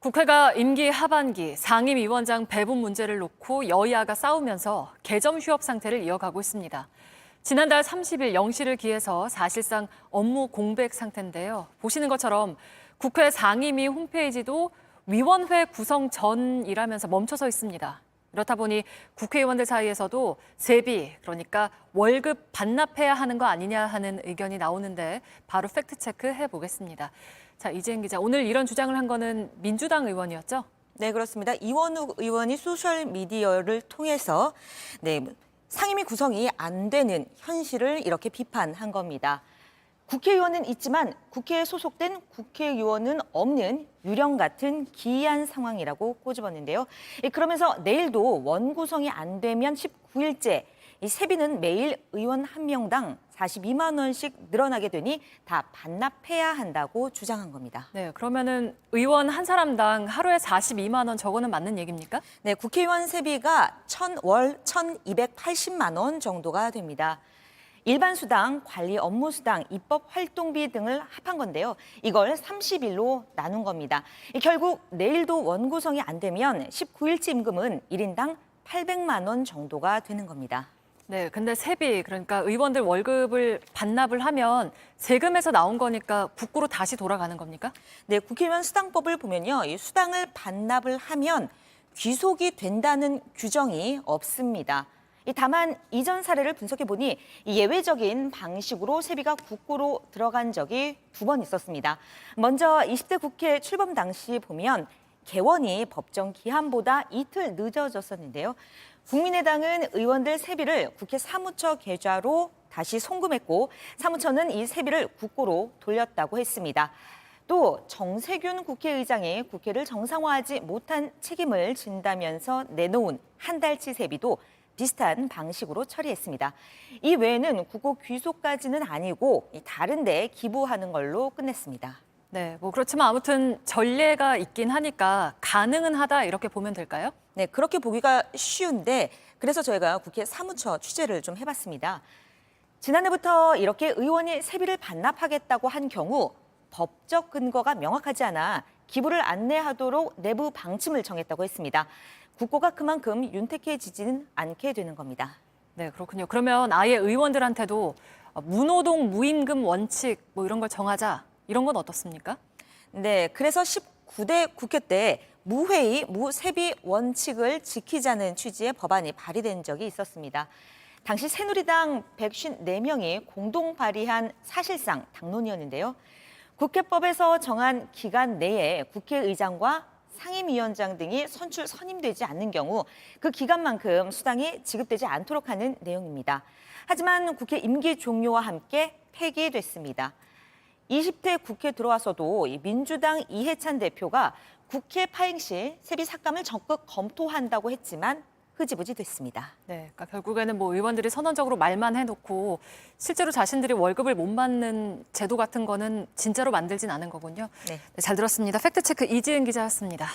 국회가 임기 하반기 상임위원장 배분 문제를 놓고 여야가 싸우면서 개점 휴업 상태를 이어가고 있습니다. 지난달 30일 0시를 기해서 사실상 업무 공백 상태인데요. 보시는 것처럼 국회 상임위 홈페이지도 위원회 구성 전이라면서 멈춰서 있습니다. 이렇다 보니 국회의원들 사이에서도 세비, 그러니까 월급 반납해야 하는 거 아니냐 하는 의견이 나오는데 바로 팩트체크 해보겠습니다. 자, 이재은 기자, 오늘 이런 주장을 한 거는 민주당 의원이었죠? 네, 그렇습니다. 이원우 의원이 소셜미디어를 통해서 상임위 구성이 안 되는 현실을 이렇게 비판한 겁니다. 국회의원은 있지만 국회에 소속된 국회의원은 없는 유령 같은 기이한 상황이라고 꼬집었는데요. 그러면서 내일도 원구성이 안 되면 19일째 이 세비는 매일 의원 한 명당 42만 원씩 늘어나게 되니 다 반납해야 한다고 주장한 겁니다. 네, 그러면은 의원 한 사람당 하루에 42만 원 저거는 맞는 얘기입니까? 네, 국회의원 세비가 월 1,280만 원 정도가 됩니다. 일반 수당, 관리 업무 수당, 입법 활동비 등을 합한 건데요. 이걸 30일로 나눈 겁니다. 결국 내일도 원구성이 안 되면 19일치 임금은 1인당 800만 원 정도가 되는 겁니다. 네, 근데 세비, 그러니까 의원들 월급을 반납을 하면 세금에서 나온 거니까 국고로 다시 돌아가는 겁니까? 네, 국회의원 수당법을 보면요. 이 수당을 반납을 하면 귀속이 된다는 규정이 없습니다. 다만 이전 사례를 분석해 보니 예외적인 방식으로 세비가 국고로 들어간 적이 2번 있었습니다. 먼저 20대 국회 출범 당시 보면 개원이 법정 기한보다 이틀 늦어졌었는데요. 국민의당은 의원들 세비를 국회 사무처 계좌로 다시 송금했고 사무처는 이 세비를 국고로 돌렸다고 했습니다. 또 정세균 국회의장이 국회를 정상화하지 못한 책임을 진다면서 내놓은 한 달치 세비도 비슷한 방식으로 처리했습니다. 이 외에는 국고 귀속까지는 아니고 다른 데 기부하는 걸로 끝냈습니다. 네, 뭐 그렇지만 아무튼 전례가 있긴 하니까 가능은 하다 이렇게 보면 될까요? 네, 그렇게 보기가 쉬운데 그래서 저희가 국회 사무처 취재를 좀 해봤습니다. 지난해부터 이렇게 의원이 세비를 반납하겠다고 한 경우 법적 근거가 명확하지 않아 기부를 안내하도록 내부 방침을 정했다고 했습니다. 국고가 그만큼 윤택해지지는 않게 되는 겁니다. 네, 그렇군요. 그러면 아예 의원들한테도 무노동 무임금 원칙 뭐 이런 걸 정하자, 이런 건 어떻습니까? 네, 그래서 19대 국회 때 무회의, 무세비 원칙을 지키자는 취지의 법안이 발의된 적이 있었습니다. 당시 새누리당 154명이 공동 발의한 사실상 당론이었는데요. 국회법에서 정한 기간 내에 국회의장과 상임위원장 등이 선임되지 않는 경우 그 기간만큼 수당이 지급되지 않도록 하는 내용입니다. 하지만 국회 임기 종료와 함께 폐기됐습니다. 20대 국회 들어와서도 민주당 이해찬 대표가 국회 파행 시 세비 삭감을 적극 검토한다고 했지만 흐지부지 됐습니다. 네, 그러니까 결국에는 뭐 의원들이 선언적으로 말만 해놓고 실제로 자신들이 월급을 못 받는 제도 같은 거는 진짜로 만들진 않은 거군요. 네. 네, 잘 들었습니다. 팩트체크 이지은 기자였습니다.